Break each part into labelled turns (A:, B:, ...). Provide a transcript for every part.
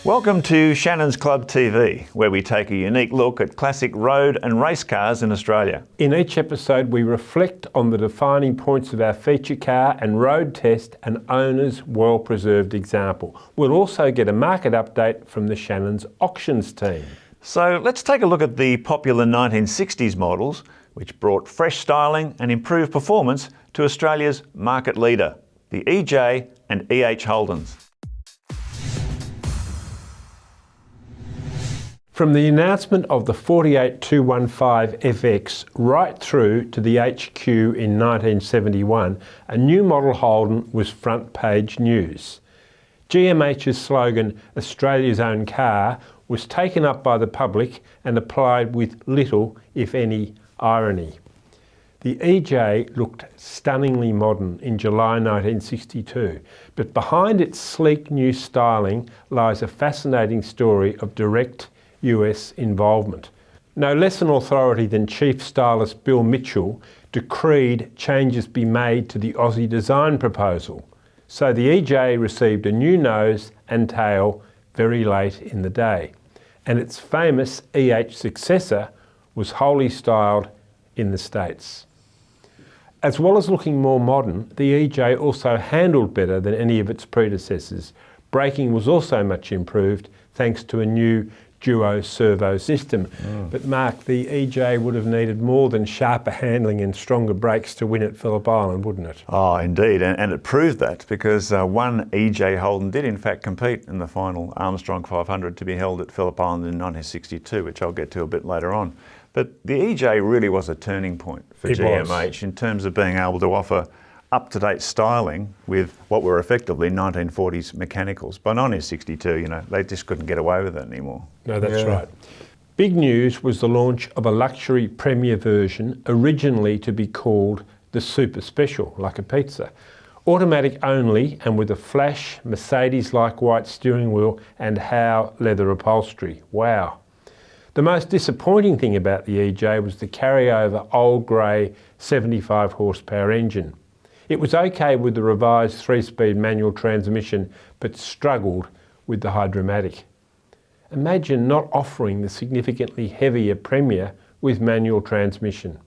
A: Welcome to Shannons Club TV, where we take a unique look at classic road and race cars in Australia.
B: In each episode, we reflect on the defining points of our feature car and road test an owner's well-preserved example. We'll also get a market update from the Shannons auctions team.
A: So let's take a look at the popular 1960s models, which brought fresh styling and improved performance to Australia's market leader, the EJ and EH Holdens.
B: From the announcement of the 48215 FX right through to the HQ in 1971, a new model Holden was front page news. GMH's slogan, Australia's own car, was taken up by the public and applied with little, if any, irony. The EJ looked stunningly modern in July 1962, but behind its sleek new styling lies a fascinating story of direct US involvement. No less an authority than Chief Stylist Bill Mitchell decreed changes be made to the Aussie design proposal. So the EJ received a new nose and tail very late in the day, and its famous EH successor was wholly styled in the States. As well as looking more modern, the EJ also handled better than any of its predecessors. Braking was also much improved thanks to a new duo servo system. But Mark, the EJ would have needed more than sharper handling and stronger brakes to win at Phillip Island, wouldn't it?
A: Oh, indeed, and it proved that because one EJ Holden did in fact compete in the final Armstrong 500 to be held at Phillip Island in 1962, which I'll get to a bit later on. But the EJ really was a turning point for GMH in terms of being able to offer up-to-date styling with what were effectively 1940s mechanicals. By 1962, you know, they just couldn't get away with it anymore.
B: No, that's right. Big news was the launch of a luxury Premier version, originally to be called the Super Special, like a pizza. Automatic only and with a flash Mercedes-like white steering wheel and Howe leather upholstery. Wow. The most disappointing thing about the EJ was the carryover old grey 75 horsepower engine. It was okay with the revised 3-speed manual transmission, but struggled with the Hydromatic. Imagine not offering the significantly heavier Premier with manual transmission.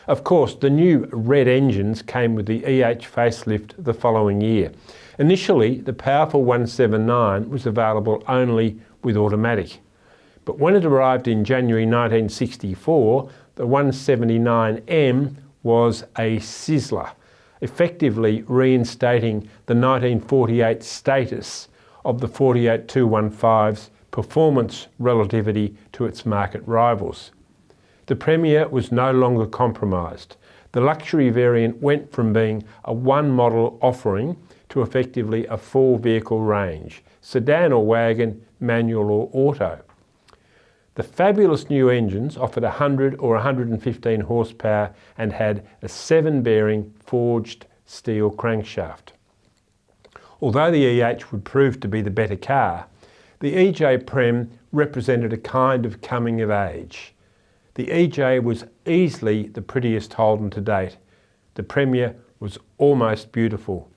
B: Of course, the new red engines came with the EH facelift the following year. Initially, the powerful 179 was available only with automatic. But when it arrived in January 1964, the 179M was a sizzler, effectively reinstating the 1948 status of the 48215's performance relativity to its market rivals. The Premier was no longer compromised. The luxury variant went from being a one-model offering to effectively a 4-vehicle range, sedan or wagon, manual or auto. The fabulous new engines offered 100 or 115 horsepower and had a 7-bearing forged steel crankshaft. Although the EH would prove to be the better car, the EJ Prem represented a kind of coming of age. The EJ was easily the prettiest Holden to date. The Premier was almost beautiful.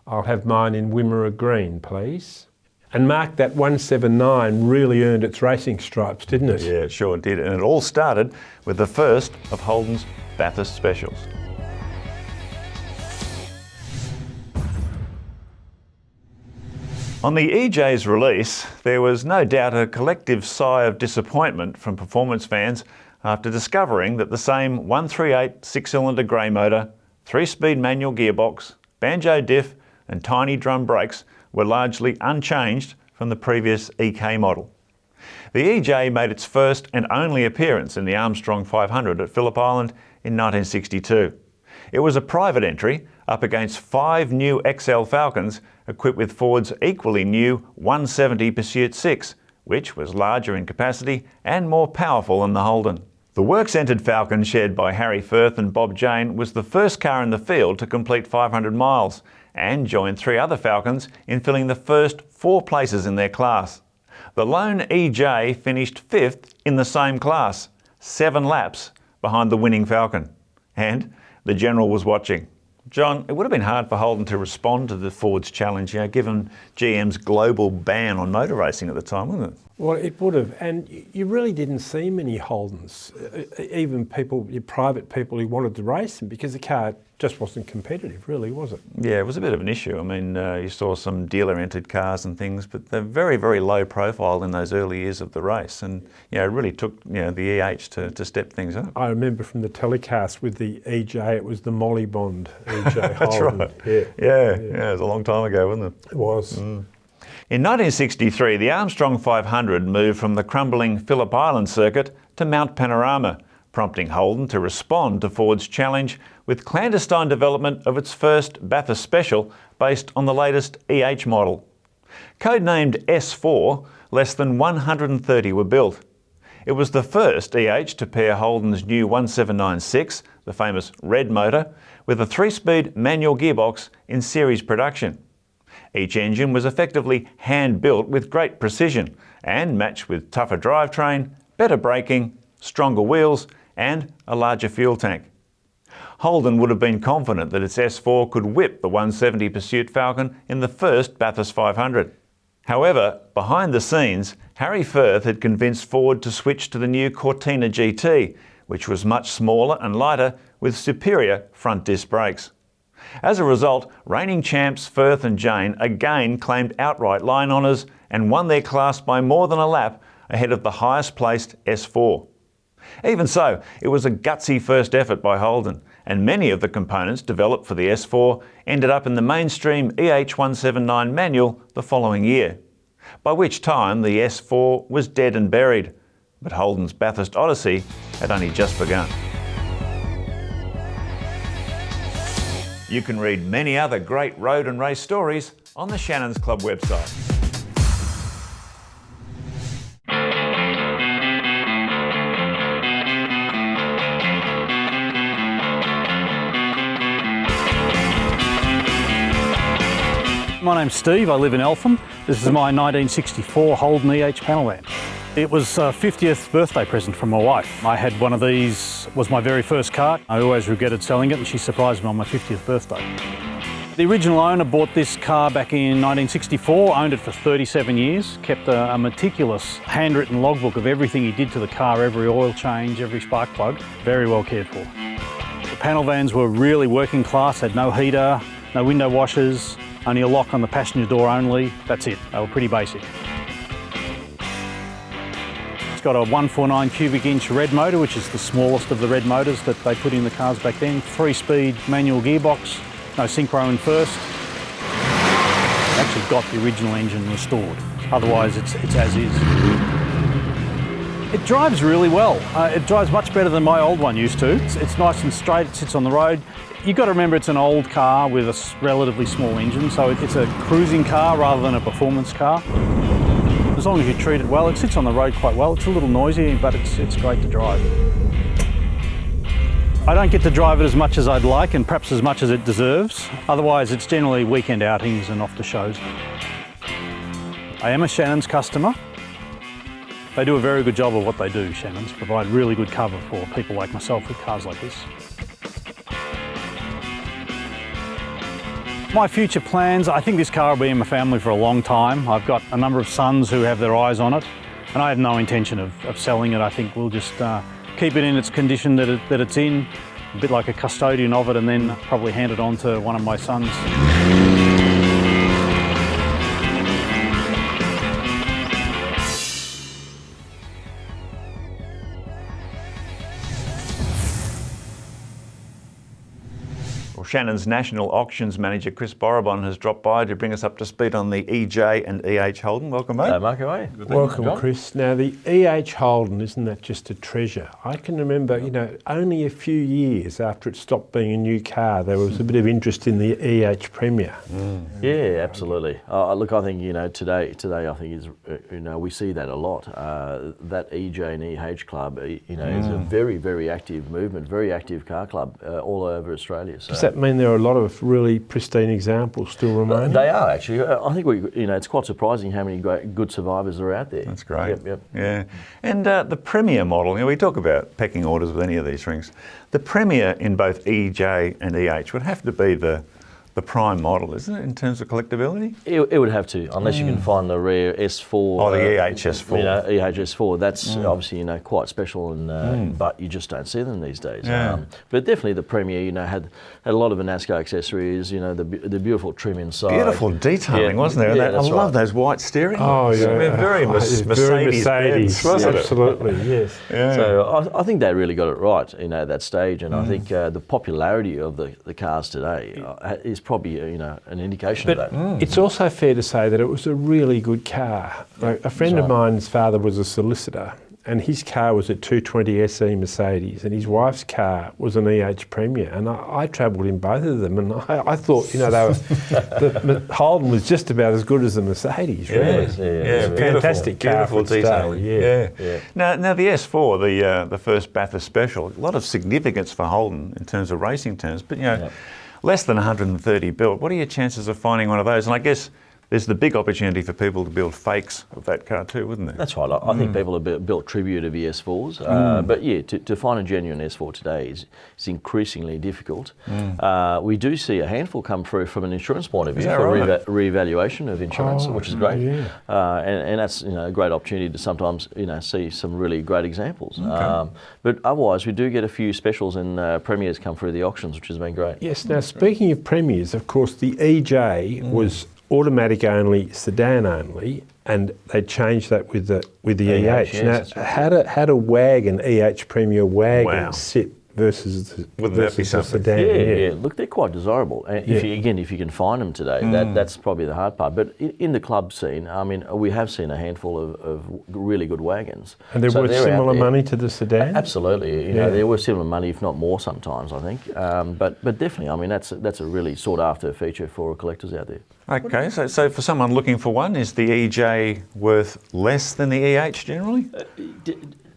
B: I'll have mine in Wimmera green, please. And Mark, that 179 really earned its racing stripes, didn't it?
A: Yeah, it sure did. And it all started with the first of Holden's Bathurst specials. On the EJ's release, there was no doubt a collective sigh of disappointment from performance fans after discovering that the same 138 6-cylinder grey motor, 3-speed manual gearbox, banjo diff and tiny drum brakes were largely unchanged from the previous EK model. The EJ made its first and only appearance in the Armstrong 500 at Phillip Island in 1962. It was a private entry up against 5 new XL Falcons equipped with Ford's equally new 170 Pursuit 6, which was larger in capacity and more powerful than the Holden. The works-entered Falcon shared by Harry Firth and Bob Jane was the first car in the field to complete 500 miles and joined 3 other Falcons in filling the first 4 places in their class. The lone EJ finished 5th in the same class, 7 laps behind the winning Falcon. And the General was watching. John, it would have been hard for Holden to respond to the Ford's challenge, given GM's global ban on motor racing at the time, wouldn't it?
B: Well, it would have, and you really didn't see many Holdens, even people, your private people who wanted to race them, because the car just wasn't competitive, really, was it?
A: Yeah, it was a bit of an issue. I mean, you saw some dealer-entered cars and things, but they're very, very low profile in those early years of the race, and it really took the EH to step things up.
B: I remember from the telecast with the EJ, it was the Molly Bond EJ
A: That's
B: Holden.
A: right.
B: Yeah,
A: it was a long time ago, wasn't it?
B: it was.
A: In 1963, the Armstrong 500 moved from the crumbling Phillip Island circuit to Mount Panorama, prompting Holden to respond to Ford's challenge with clandestine development of its first Bathurst Special based on the latest EH model. Codenamed S4, less than 130 were built. It was the first EH to pair Holden's new 1796, the famous red motor, with a 3-speed manual gearbox in series production. Each engine was effectively hand-built with great precision and matched with tougher drivetrain, better braking, stronger wheels and a larger fuel tank. Holden would have been confident that its S4 could whip the 170 Pursuit Falcon in the first Bathurst 500. However, behind the scenes, Harry Firth had convinced Ford to switch to the new Cortina GT, which was much smaller and lighter with superior front disc brakes. As a result, reigning champs Firth and Jane again claimed outright line honours and won their class by more than a lap ahead of the highest placed S4. Even so, it was a gutsy first effort by Holden, and many of the components developed for the S4 ended up in the mainstream EH179 manual the following year, by which time the S4 was dead and buried, but Holden's Bathurst Odyssey had only just begun. You can read many other great road and race stories on the Shannons Club website.
C: My name's Steve, I live in Eltham. This is my 1964 Holden EH panel van. It was a 50th birthday present from my wife. I had one of these, was my very first car. I always regretted selling it and she surprised me on my 50th birthday. The original owner bought this car back in 1964, owned it for 37 years, kept a meticulous handwritten logbook of everything he did to the car, every oil change, every spark plug, very well cared for. The panel vans were really working class, had no heater, no window washers, only a lock on the passenger door only, that's it, they were pretty basic. It's got a 149 cubic inch red motor, which is the smallest of the red motors that they put in the cars back then, 3-speed manual gearbox, no synchro in first. Actually got the original engine restored, otherwise it's as is. It drives really well. It drives much better than my old one used to. It's nice and straight, it sits on the road. You've got to remember it's an old car with a relatively small engine, so it's a cruising car rather than a performance car. As long as you treat it well, it sits on the road quite well. It's a little noisy, but it's great to drive. I don't get to drive it as much as I'd like and perhaps as much as it deserves. Otherwise, it's generally weekend outings and off to shows. I am a Shannons customer. They do a very good job of what they do, Shannons, provide really good cover for people like myself with cars like this. My future plans, I think this car will be in my family for a long time. I've got a number of sons who have their eyes on it, and I have no intention of selling it. I think we'll just keep it in its condition that it's in, a bit like a custodian of it, and then probably hand it on to one of my sons.
A: Shannons National Auctions Manager Chris Borrabon has dropped by to bring us up to speed on the EJ and EH Holden. Welcome, mate.
D: Hello, Mark. How are you?
B: Welcome, Chris. Now, the EH Holden, isn't that just a treasure? I can remember, only a few years after it stopped being a new car, there was a bit of interest in the EH Premier.
D: Yeah, absolutely. Look, I think, today I think is, we see that a lot. That EJ and EH club, is a very, very active movement, very active car club all over Australia. So.
B: Does that that mean there are a lot of really pristine examples still remaining?
D: They are actually. I think it's quite surprising how many good survivors are out there.
A: That's great.
D: Yep.
A: Yeah. And the Premier model, we talk about pecking orders with any of these rings. The Premier in both EJ and EH would have to be the prime model, isn't it, in terms of collectability?
D: It would have to, unless you can find the rare S4.
A: Oh, the EH S4.
D: EH S4. That's obviously quite special, and but you just don't see them these days.
A: Yeah.
D: But definitely the Premier, had a lot of Anasco accessories. The beautiful trim inside.
A: Beautiful detailing, wasn't there?
D: Yeah,
A: And I love those white steering wheels.
B: Oh, yeah.
A: Very Mercedes-Benz, wasn't it?
B: Absolutely, yes.
A: Yeah.
D: So I think they really got it right, at that stage, and I think the popularity of the cars today is probably an indication of that.
B: It's also fair to say that it was a really good car. Like, a friend of mine's father was a solicitor, and his car was a 220 SE Mercedes, and his wife's car was an EH Premier, and I travelled in both of them, and I thought, they were, the Holden was just about as good as the Mercedes, really.
A: Yeah,
B: fantastic car
A: beautiful
B: for its
A: detailing.
B: day,
A: Yeah. Now the S4, the first Bathurst Special, a lot of significance for Holden in terms of racing terms, but less than 130 built. What are your chances of finding one of those? And I guess there's the big opportunity for people to build fakes of that car too, wouldn't there?
D: That's right. I think people have built tribute of the S4s, but yeah, to find a genuine S4 today is increasingly difficult. We do see a handful come through from an insurance point of view for re-evaluation of insurance, which is great, and that's a great opportunity to sometimes see some really great examples. But otherwise, we do get a few specials and premiers come through the auctions, which has been great.
B: Yes. Now, speaking of premiers, of course, the EJ was automatic only, sedan only, and they changed that with the EH.
D: Yes,
B: Now, how do wagon EH Premier wagons sit versus
A: Wouldn't that be
B: the
A: something?
B: sedan?
D: Yeah. Look, they're quite desirable. And if you can find them today, that's probably the hard part. But in the club scene, we have seen a handful of really good wagons.
B: And they're worth similar money to the sedan?
D: Absolutely. They're worth similar money, if not more sometimes, I think. But definitely, that's a really sought after feature for collectors out there.
A: Okay, so for someone looking for one, is the EJ worth less than the EH generally?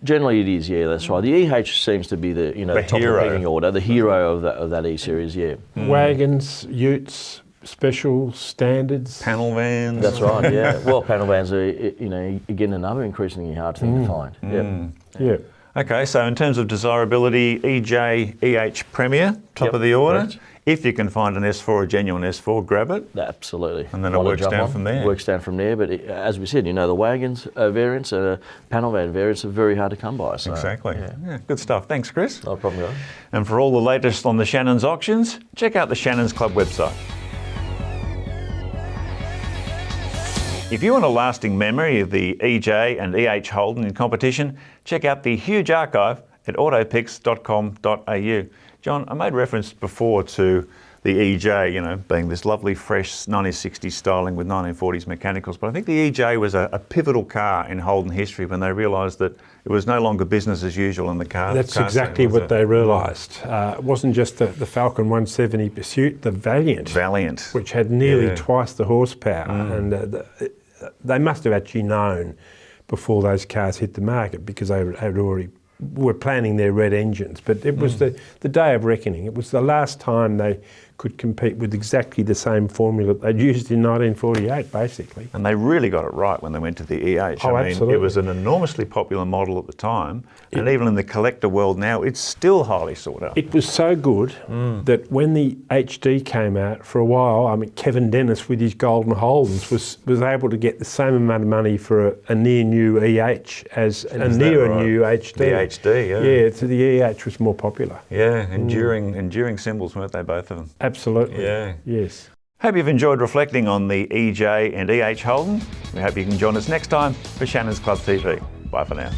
D: Generally, it is. Yeah, that's right. The EH seems to be the top
A: hero.
D: of the pecking order, the hero of that E series. Yeah.
B: Wagons, utes, specials, standards,
A: Panel vans.
D: That's right. Yeah. Well, panel vans are again another increasingly hard thing to find.
B: Yeah.
A: Okay, so in terms of desirability, EJ, EH Premier, top of the order.
D: Correct.
A: If you can find an S4, a genuine S4, grab it.
D: Absolutely.
A: And then it works down from there.
D: Works down from there, but as we said, the wagons variants, panel van variants are very hard to come by. So,
A: Exactly. Yeah, good stuff. Thanks, Chris.
D: No problem, guys.
A: And for all the latest on the Shannons auctions, check out the Shannons Club website. If you want a lasting memory of the EJ and EH Holden in competition, check out the huge archive at autopics.com.au. John, I made reference before to the EJ, being this lovely, fresh 1960s styling with 1940s mechanicals, but I think the EJ was a pivotal car in Holden history when they realised that it was no longer business as usual in the car.
B: That's exactly what they realised. It wasn't just the Falcon 170 Pursuit, the Valiant, which had nearly twice the horsepower, and they must have actually known before those cars hit the market because they had already were planning their red engines. But it was the day of reckoning. It was the last time they could compete with exactly the same formula they'd used in 1948, basically.
A: And they really got it right when they went to the EH.
B: Absolutely.
A: It was an enormously popular model at the time, and even in the collector world now, it's still highly sought after.
B: It was so good that when the HD came out, for a while, Kevin Dennis with his golden Holdens was able to get the same amount of money for a near new EH as a near new HD.
A: The HD,
B: Yeah, so the EH was more popular.
A: Yeah, enduring symbols, weren't they, both of them?
B: Absolutely.
A: Yeah.
B: Yes.
A: Hope you've enjoyed reflecting on the EJ and EH Holden. We hope you can join us next time for Shannons Club TV. Bye for now.